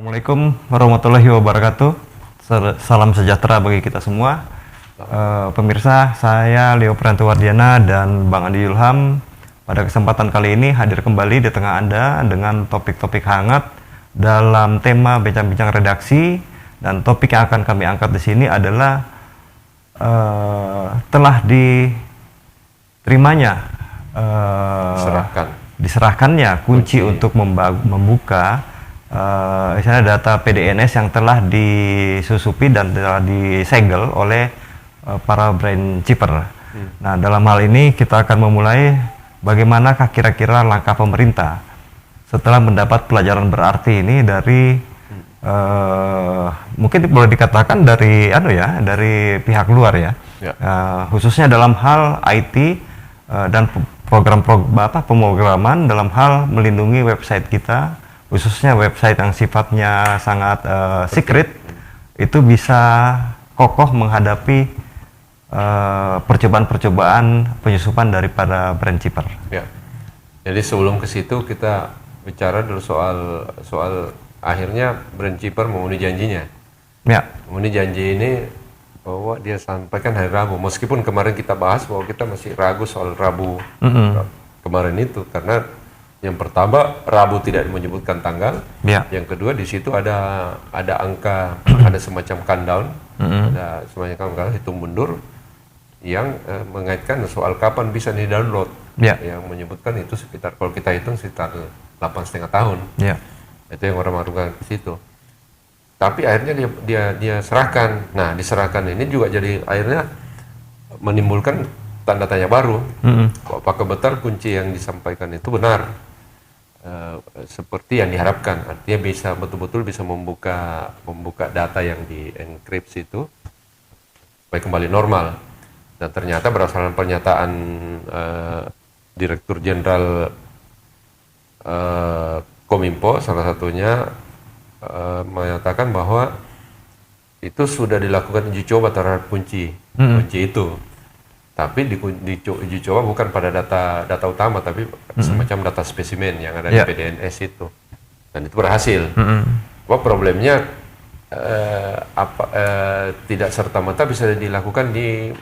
Assalamualaikum warahmatullahi wabarakatuh. Salam sejahtera bagi kita semua. Pemirsa, saya Leo Prantuwardiana dan Bang Andi Yulham pada kesempatan kali ini hadir kembali di tengah Anda dengan topik-topik hangat dalam tema bincang-bincang redaksi, dan topik yang akan kami angkat di sini adalah telah diterimanya diserahkannya kunci untuk membuka misalnya data PDNS yang telah disusupi dan telah disegel oleh para brand chipper. Nah, dalam hal ini kita akan memulai bagaimanakah kira-kira langkah pemerintah setelah mendapat pelajaran berarti ini dari mungkin boleh dikatakan dari dari pihak luar ya. Khususnya dalam hal IT dan pemrograman dalam hal melindungi website kita, khususnya website yang sifatnya sangat secret, itu bisa kokoh menghadapi percobaan-percobaan penyusupan daripada brand chipper. Ya. Jadi sebelum ke situ kita bicara dulu soal akhirnya brand chipper memenuhi janjinya. Ya. Memenuhi janji ini bahwa dia sampaikan hari Rabu, meskipun kemarin kita bahas bahwa kita masih ragu soal Rabu kemarin itu, karena yang pertama Rabu tidak menyebutkan tanggal, yang kedua di situ ada angka, ada semacam countdown, ada semacam countdown hitung mundur yang mengaitkan soal kapan bisa di-download, yang menyebutkan itu sekitar, kalau kita hitung sekitar 8,5 tahun, itu yang orang marukan ke situ. Tapi akhirnya dia serahkan. Nah, diserahkan ini juga jadi akhirnya menimbulkan tanda tanya baru. Apakah betul kunci yang disampaikan itu benar seperti yang diharapkan? Artinya bisa betul-betul bisa membuka data yang dienkripsi itu supaya kembali normal. Dan ternyata berdasarkan pernyataan Direktur Jenderal Kominfo salah satunya menyatakan bahwa itu sudah dilakukan uji coba terhadap kunci itu, tapi di uji coba bukan pada data utama, tapi semacam data spesimen yang ada di PDNS itu, dan itu berhasil. Problemnya tidak serta merta bisa dilakukan di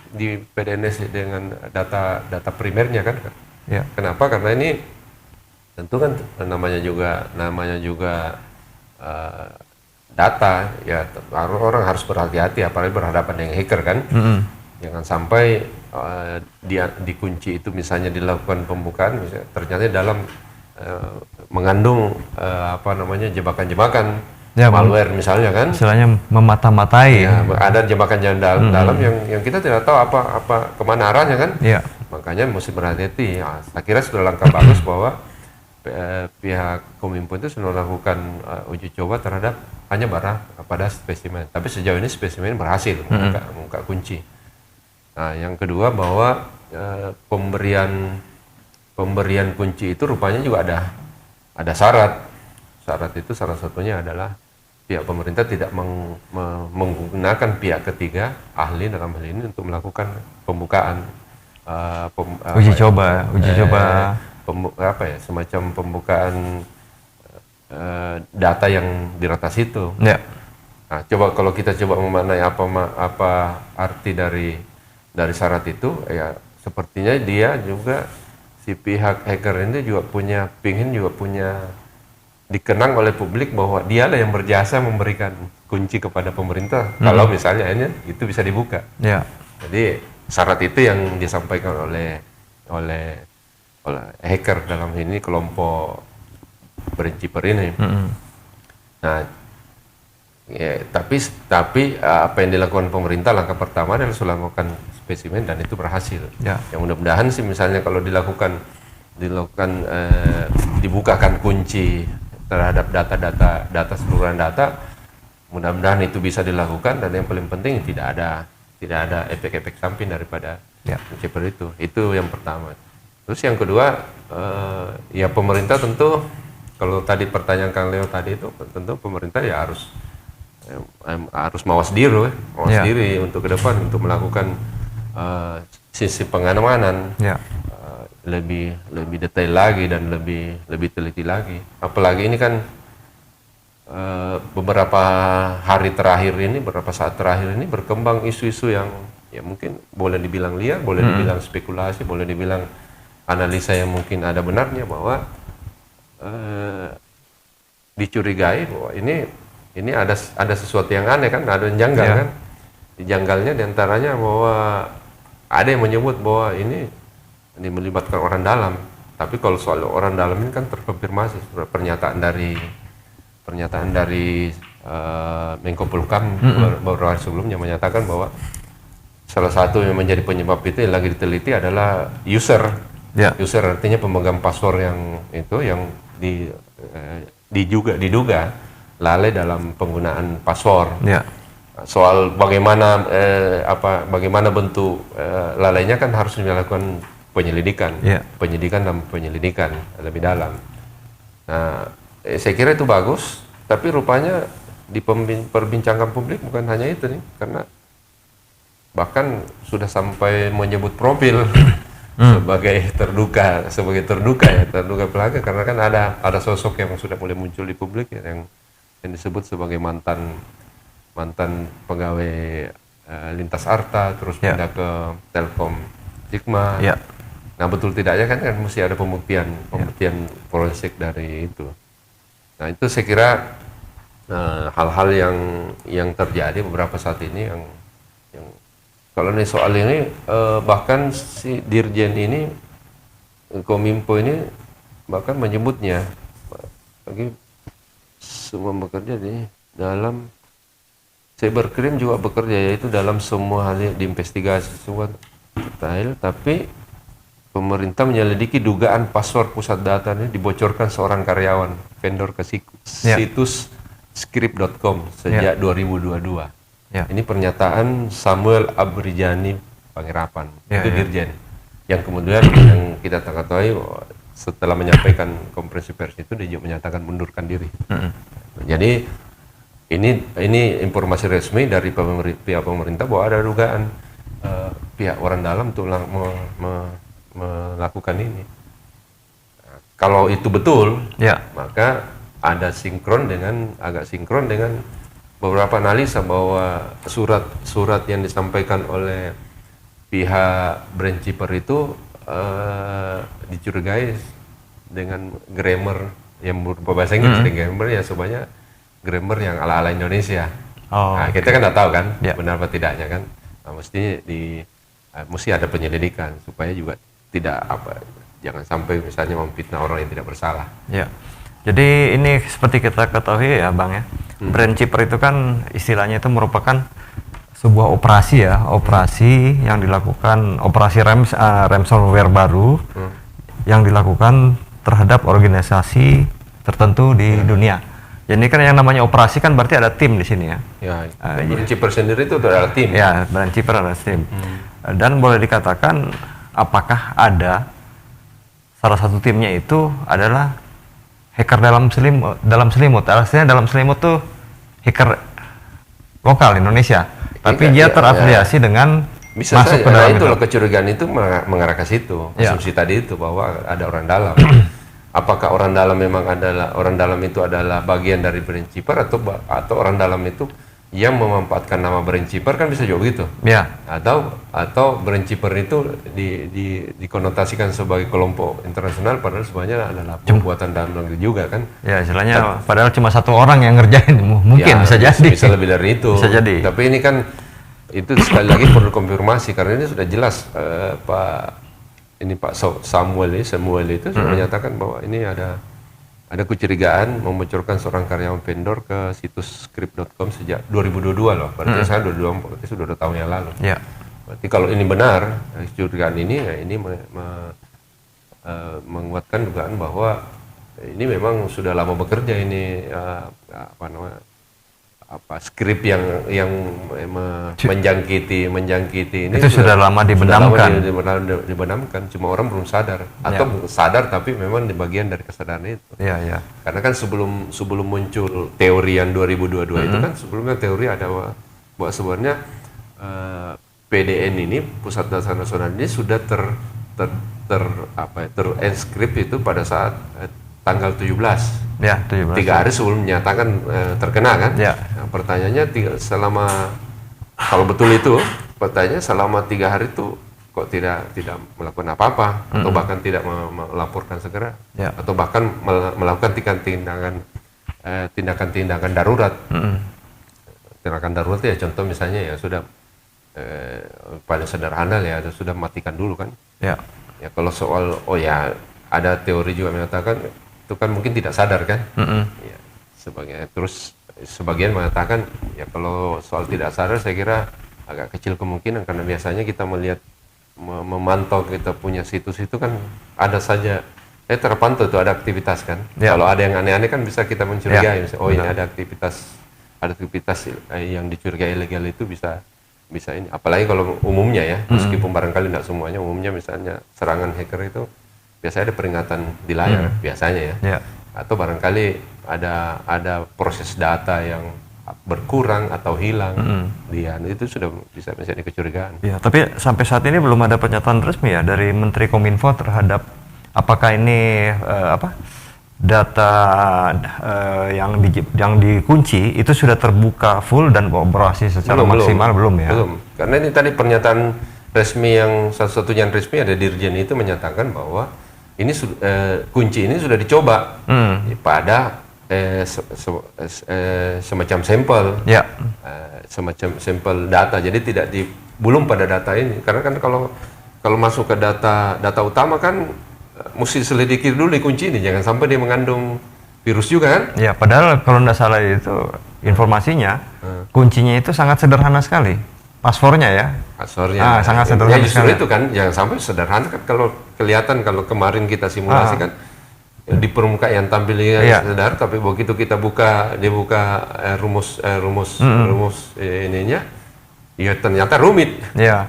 PDNS dengan data primernya kan? Kenapa? Karena ini tentu kan namanya juga data ya, orang harus berhati-hati apalagi berhadapan dengan hacker kan. Jangan sampai dia dikunci itu misalnya dilakukan pembukaan misalnya, ternyata dalam mengandung jebakan-jebakan malware misalnya kan, istilahnya memata-matai ada jebakan dalam yang kita tidak tahu apa kemana arahnya kan. Makanya mesti berhati-hati. Saya kira sudah langkah bagus bahwa pihak Kominfo itu sudah melakukan uji coba terhadap hanya pada spesimen, tapi sejauh ini spesimen berhasil membuka kunci. Nah, yang kedua bahwa pemberian kunci itu rupanya juga ada syarat. Syarat itu salah satunya adalah pihak pemerintah tidak menggunakan pihak ketiga ahli dalam hal ini untuk melakukan pembukaan uji coba semacam pembukaan data yang diretas itu. Nah, coba kalau kita memaknai apa arti dari syarat itu, ya sepertinya dia juga, si pihak hacker ini juga ingin dikenang oleh publik bahwa dialah yang berjasa memberikan kunci kepada pemerintah kalau misalnya ini itu bisa dibuka. Jadi syarat itu yang disampaikan oleh hacker dalam ini, kelompok brand chipper ini. Nah, ya, tapi apa yang dilakukan pemerintah, langkah pertama adalah sudah melakukan spesimen dan itu berhasil. Yang mudah-mudahan sih misalnya kalau dibukakan kunci terhadap data seluruhan data, mudah-mudahan itu bisa dilakukan, dan yang paling penting tidak ada efek-efek samping daripada chipper itu. Itu yang pertama. Terus yang kedua, ya pemerintah tentu, kalau tadi pertanyaan Kang Leo tadi itu, tentu pemerintah ya harus mawas diri untuk ke depan, untuk melakukan sisi pengamanan lebih detail lagi dan lebih teliti lagi. Apalagi ini kan beberapa hari terakhir ini, beberapa saat terakhir ini berkembang isu-isu yang ya mungkin boleh dibilang liar, boleh dibilang spekulasi, boleh dibilang analisa yang mungkin ada benarnya, bahwa dicurigai bahwa ini ada sesuatu yang aneh kan, ada yang janggal kan. Janggalnya diantaranya bahwa ada yang menyebut bahwa ini melibatkan orang dalam. Tapi kalau soal orang dalam ini kan terkonfirmasi pernyataan dari Menko Polhukam beberapa hari sebelumnya menyatakan bahwa salah satu yang menjadi penyebab itu yang lagi diteliti adalah user. User artinya pemegang password yang diduga lalai dalam penggunaan password. Soal bagaimana bentuk lalainya kan harus dilakukan penyelidikan dan penyelidikan lebih dalam. Nah, saya kira itu bagus, tapi rupanya diperbincangkan publik bukan hanya itu nih, karena bahkan sudah sampai menyebut profil sebagai terduga pelaku, karena kan ada sosok yang sudah mulai muncul di publik yang disebut sebagai mantan pegawai Lintas Arta, terus pindah ke Telkom Sigma. Nah, betul tidaknya kan mesti ada pembuktian forensik dari itu. Nah, itu saya kira hal-hal yang terjadi beberapa saat ini yang kalau nih soal ini bahkan si Dirjen ini, Kominfo ini bahkan menyebutnya bagi semua bekerja di dalam cybercrime juga bekerja, yaitu dalam semua hal diinvestigasi semua detail, tapi pemerintah menyelidiki dugaan password pusat data ini dibocorkan seorang karyawan vendor ke situs script.com sejak 2022. Ini pernyataan Samuel Abrijani Pangerapan, itu Dirjen, yang kemudian yang kita ketahui setelah menyampaikan konferensi pers itu dia juga menyatakan mundurkan diri. Jadi ini informasi resmi dari pihak pemerintah bahwa ada dugaan pihak orang dalam untuk melakukan ini. Nah, kalau itu betul, maka agak sinkron dengan beberapa analisa bahwa surat yang disampaikan oleh pihak Brainchipper itu dicurigai dengan grammar yang berupa bahasa Inggris, grammar yang sebenarnya grammar yang ala-ala Indonesia. Nah, kita kan tidak tahu kan benar apa tidaknya kan. Nah, mesti ada penyelidikan supaya juga jangan sampai misalnya memfitnah orang yang tidak bersalah. Jadi ini seperti kita ketahui ya Bang ya, Brainchipper itu kan istilahnya itu merupakan sebuah operasi yang dilakukan, operasi ransomware baru yang dilakukan terhadap organisasi tertentu di dunia. Jadi kan yang namanya operasi kan berarti ada tim di sini ya. Brainchipper sendiri itu adalah tim. Brainchipper adalah tim. Dan boleh dikatakan apakah ada salah satu timnya itu adalah hacker dalam selimut. Artinya dalam selimut tuh hacker lokal Indonesia, tapi dia terafiliasi dengan bisa masuk saja. ke dalam Nah, itulah kecurigaan itu mengarah ke situ. Asumsi tadi itu bahwa ada orang dalam. Apakah orang dalam memang adalah orang dalam itu adalah bagian dari Brainchipper atau orang dalam itu yang memanfaatkan nama Brainchipper, kan bisa juga begitu. Atau Brainchipper itu dikonotasikan sebagai kelompok internasional padahal sebenarnya adalah buatan dalam negeri juga kan. Istilahnya padahal cuma satu orang yang ngerjain, mungkin bisa jadi. Bisa lebih dari itu. Bisa jadi. Tapi ini kan itu sekali lagi perlu konfirmasi karena ini sudah jelas Pak Samuel itu sudah menyatakan bahwa ini ada kecurigaan membocorkan seorang karyawan vendor ke situs script.com sejak 2022 loh. Berarti saya 2024, berarti sudah 2 tahun yang lalu. Berarti kalau ini benar, kecurigaan ini ya ini menguatkan dugaan bahwa ini memang sudah lama bekerja ini skrip yang menjangkiti ini itu sudah lama dibenamkan. Dibenamkan, cuma orang belum sadar atau sadar tapi memang di bagian dari kesadaran itu. Karena kan sebelum muncul teori yang 2022 itu kan sebelumnya teori ada bahwa sebenarnya PDN ini, Pusat Data Nasional ini sudah terenkrip itu pada saat tanggal 17 Ya, 17. 3 hari sebelum menyatakan terkena kan. Ya. Nah, pertanyaannya kalau betul itu, pertanyaannya selama 3 hari itu kok tidak melakukan apa-apa, atau bahkan tidak melaporkan segera, atau bahkan melakukan tindakan darurat. Tindakan darurat ya contoh misalnya ya sudah paling sederhana ya sudah matikan dulu kan. Ya kalau soal ada teori juga mengatakan itu kan mungkin tidak sadar kan. Ya, sebagian mengatakan ya kalau soal tidak sadar saya kira agak kecil kemungkinan, karena biasanya kita memantau kita punya situs itu kan ada saja terpantau itu ada aktivitas kan. Kalau ada yang aneh-aneh kan bisa kita mencurigai, ini ada aktivitas yang dicurigai ilegal itu bisa ini. Apalagi kalau umumnya ya, meskipun barangkali tidak semuanya, umumnya misalnya serangan hacker itu biasanya ada peringatan di layar biasanya ya. Atau barangkali ada proses data yang berkurang atau hilang, itu sudah bisa menjadi kecurigaan. Ya, tapi sampai saat ini belum ada pernyataan resmi ya dari Menteri Kominfo terhadap apakah ini data yang dikunci itu sudah terbuka full dan beroperasi secara maksimal belum ya? Belum, karena ini tadi pernyataan resmi yang satu-satunya yang resmi ada Dirjen itu menyatakan bahwa ini kunci ini sudah dicoba pada semacam sampel, semacam sampel data. Jadi belum pada data ini, karena kan kalau masuk ke data utama kan mesti selidiki dulu di kunci ini, jangan sampai dia mengandung virus juga kan? Ya, padahal kalau tidak salah itu informasinya kuncinya itu sangat sederhana sekali, passwordnya ya. Passwordnya sangat sederhana sekali. Itu kan jangan sampai sederhana kan, kalau kelihatan kalau kemarin kita simulasi kan di permukaan yang tampilnya sederhana, tapi begitu kita buka rumus ininya, ya ternyata rumit.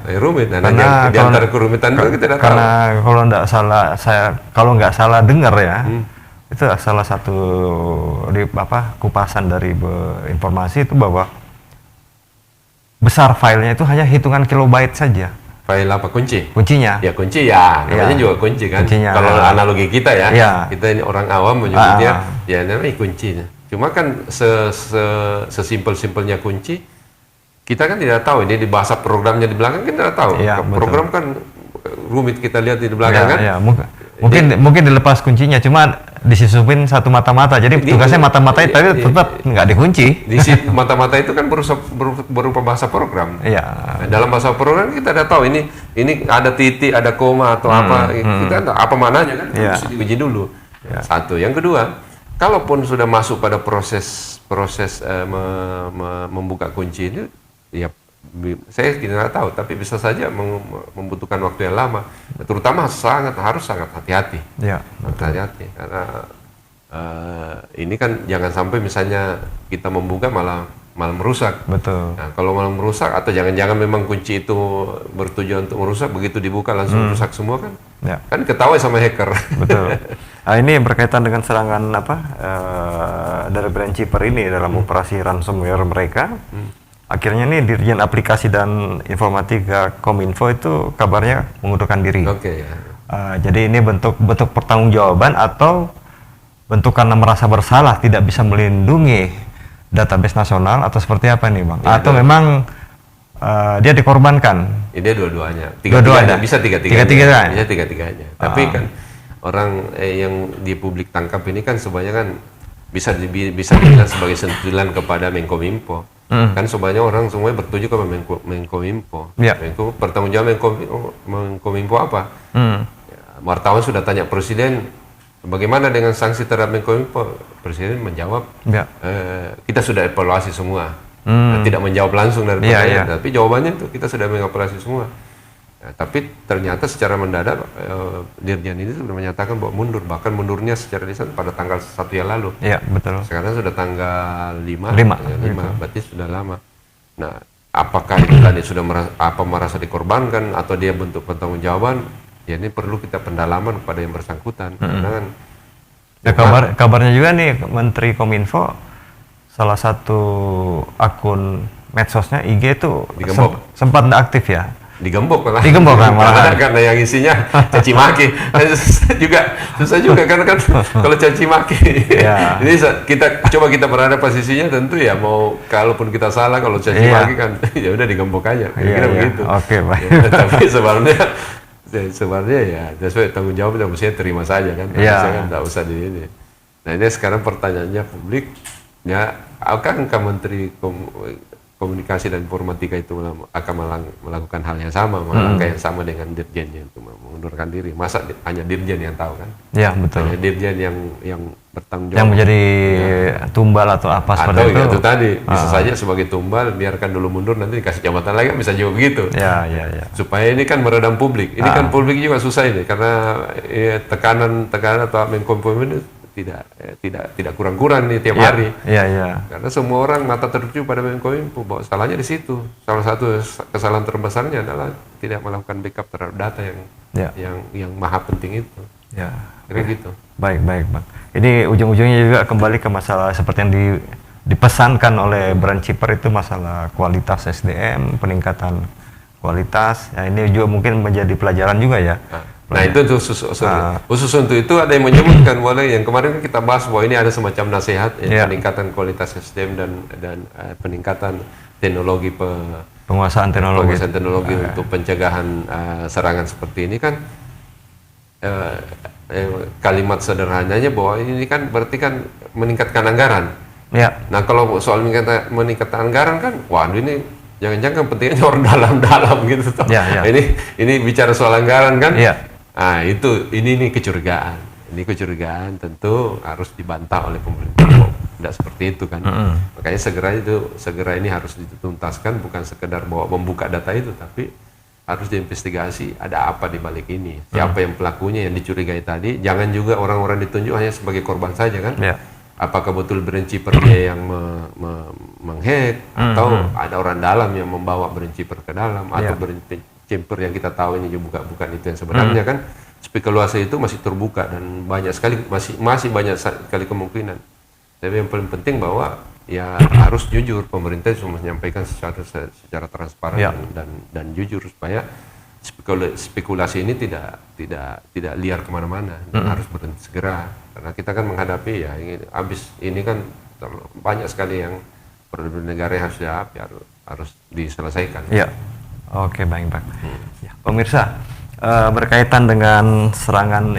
Rumit. Nah, di antara kerumitan itu kita tidak tahu. Karena kalau nggak salah dengar ya, itu salah satu kupasan dari informasi itu bahwa besar filenya itu hanya hitungan kilobyte saja. File apa? Kuncinya? Ya kunci ya, namanya juga kunci kan. Kalau analogi kita ya, kita ini orang awam menyebutnya ya namanya kunci. Cuma kan sesimpel-simpelnya kunci, kita kan tidak tahu ini di bahasa programnya di belakang kita tidak tahu. Program kan rumit, kita lihat di belakang kan. Mungkin dilepas kuncinya, cuma disusupin satu mata-mata. Jadi tugasnya mata-mata tapi tetap nggak dikunci. Di mata-mata itu kan berupa bahasa program. Nah, dalam bahasa program kita tidak tahu ini ada titik, ada koma atau apa. Kita apa mananya kan? Harus diuji dulu. Satu. Yang kedua, kalaupun sudah masuk pada proses membuka kunci ini, ya saya tidak tahu, tapi bisa saja membutuhkan waktu yang lama, terutama harus sangat hati-hati. Hati-hati karena ini kan jangan sampai misalnya kita membuka malah merusak. Betul. Nah, kalau malah merusak atau jangan-jangan memang kunci itu bertujuan untuk merusak, begitu dibuka langsung rusak semua kan? Kan ketahui sama hacker. Betul. Nah, ini berkaitan dengan serangan dari brand Chipper ini dalam operasi ransomware mereka. Akhirnya nih Dirjen Aplikasi dan Informatika Kominfo itu kabarnya mengundurkan diri. Jadi ini bentuk pertanggungjawaban atau bentuk karena merasa bersalah tidak bisa melindungi database nasional atau seperti apa nih Bang? Atau memang dia dikorbankan? Dia dua-duanya. Bisa tiga-tiganya. Tapi kan orang yang di publik tangkap ini kan sebenarnya kan bisa dibilang sebagai sentilan kepada Menkominfo. Kan sebenarnya orang semuanya bertuju ke Menkominfo. Pertanggungjawaban Menkominfo apa? Wartawan sudah tanya Presiden, bagaimana dengan sanksi terhadap Menkominfo? Presiden menjawab, kita sudah evaluasi semua. Tidak menjawab langsung dari pertanyaan, tapi jawabannya itu kita sudah mengevaluasi semua. Tapi ternyata secara mendadak Dirjen ini sudah menyatakan bahwa mundur, bahkan mundurnya secara lisan pada tanggal 1 yang lalu. Betul. Sekarang sudah tanggal 5 berarti sudah lama. Nah, apakah itu tadi sudah merasa dikorbankan atau dia bentuk pertanggungjawaban? Ya ini perlu kita pendalaman pada yang bersangkutan. Karena kan kabarnya juga nih Menteri Kominfo salah satu akun medsosnya IG itu sempat tidak aktif ya. digembok malah. Digembok kan malahan. Karena yang isinya caci maki. Susah juga karena kan kalau caci maki. Ya. Ini kita berada posisinya tentu ya mau kalaupun kita salah kalau caci maki kan ya udah digembok aja. Kira-kira begitu. Oke, baik. Ya, tapi sebenarnya ya sesuai tanggung jawab yang mestinya terima saja kan. Kan enggak usah di ini. Nah, ini sekarang pertanyaannya publik ya, akankah Menteri Komunikasi dan Informatika itu akan melakukan hal yang sama, langkah yang sama dengan dirjennya untuk mengundurkan diri? Masa hanya dirjen yang tahu kan? Ya, betul. Hanya dirjen yang bertanggung jawab. Yang menjadi tumbal atau apa seperti itu. Itu tadi, bisa saja sebagai tumbal, biarkan dulu mundur, nanti dikasih jabatan lagi, bisa juga begitu. Ya. Supaya ini kan meredam publik. Ini kan publik juga susah ini, karena tekanan atau Menkominfo ini tidak kurang-kurang nih tiap hari. Iya. Karena semua orang mata tertuju pada Menkominfo, bahwa salahnya di situ. Salah satu kesalahan terbesarnya adalah tidak melakukan backup terhadap data yang maha penting itu. Ya. Kira gitu. Baik, Bang. Ini ujung-ujungnya juga kembali ke masalah seperti yang dipesankan oleh Brand Chipper itu, masalah kualitas SDM, peningkatan kualitas. Ya, ini juga mungkin menjadi pelajaran juga ya. Nah itu khusus untuk itu ada yang menyebutkan boleh yang kemarin kita bahas bahwa ini ada semacam nasihat peningkatan kualitas SDM dan peningkatan teknologi penguasaan teknologi untuk pencegahan serangan seperti ini kan kalimat sederhananya bahwa ini kan berarti kan meningkatkan anggaran. Ya. Nah kalau soal meningkatkan anggaran kan, waduh ini jangan-jangan pentingnya orang dalam-dalam gitu. Ya. Ini bicara soal anggaran kan. Ya. Nah itu ini kecurigaan. Ini kecurigaan tentu harus dibantah oleh pemerintah. Tidak seperti itu kan. Makanya segera ini harus dituntaskan, bukan sekedar bahwa membuka data itu, tapi harus diinvestigasi ada apa di balik ini. Siapa yang pelakunya yang dicurigai tadi. Jangan juga orang-orang ditunjuk hanya sebagai korban saja kan. Ya. Apakah betul Brand Chipper dia yang menghack atau ada orang dalam yang membawa Brand Chipper ke dalam atau Brand Chipper yang kita tahu ini juga bukan itu yang sebenarnya kan. Spekulasi itu masih terbuka dan banyak sekali masih banyak sekali kemungkinan. Tapi yang paling penting bahwa ya harus jujur, pemerintah harus menyampaikan secara transparan dan jujur supaya spekulasi ini tidak liar kemana-mana dan harus berhenti segera, karena kita kan menghadapi ya ini kan banyak sekali yang perlu negara yang harus diselesaikan. Ya. Oke, baik. Ya, pemirsa, berkaitan dengan serangan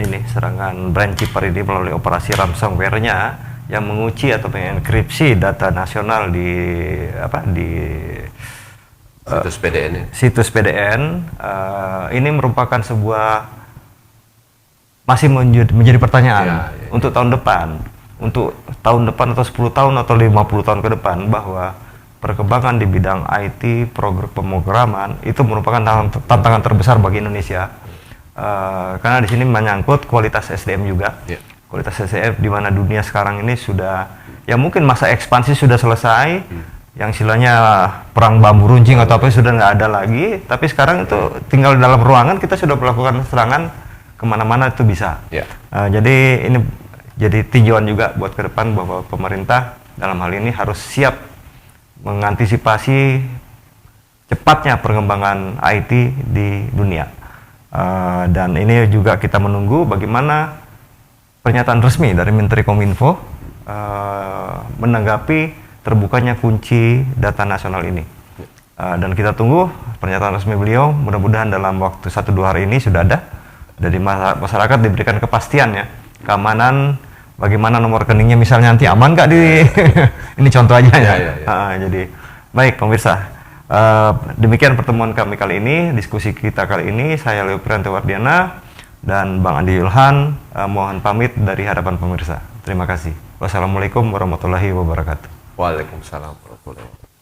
Brand Chipper ini melalui operasi ransomware-nya yang mengunci atau mengenkripsi data nasional di situs PDN, ini merupakan sebuah masih menjadi pertanyaan untuk tahun depan atau 10 tahun atau 50 tahun ke depan, bahwa perkembangan di bidang IT, program pemrograman itu merupakan tantangan terbesar bagi Indonesia, karena di sini menyangkut kualitas SDM juga. Kualitas SDM di mana dunia sekarang ini sudah, ya mungkin masa ekspansi sudah selesai, yang istilahnya perang bambu runcing atau apa sudah nggak ada lagi, tapi sekarang itu tinggal di dalam ruangan kita sudah melakukan serangan kemana-mana itu bisa. Jadi ini jadi tinjauan juga buat ke depan bahwa pemerintah dalam hal ini harus siap mengantisipasi cepatnya perkembangan IT di dunia. Dan ini juga kita menunggu bagaimana pernyataan resmi dari Menteri Kominfo menanggapi terbukanya kunci data nasional ini. Dan kita tunggu pernyataan resmi beliau, mudah-mudahan dalam waktu 1-2 hari ini sudah ada dari masyarakat, diberikan kepastian ya, keamanan, bagaimana nomor rekeningnya misalnya nanti aman nggak di ini contoh aja ya. Jadi baik pemirsa, demikian pertemuan kami kali ini, diskusi kita kali ini. Saya Leo Priantowardiana dan Bang Andi Yulhan mohon pamit dari hadapan pemirsa. Terima kasih. Wassalamualaikum warahmatullahi wabarakatuh. Waalaikumsalam warahmatullahi wabarakatuh.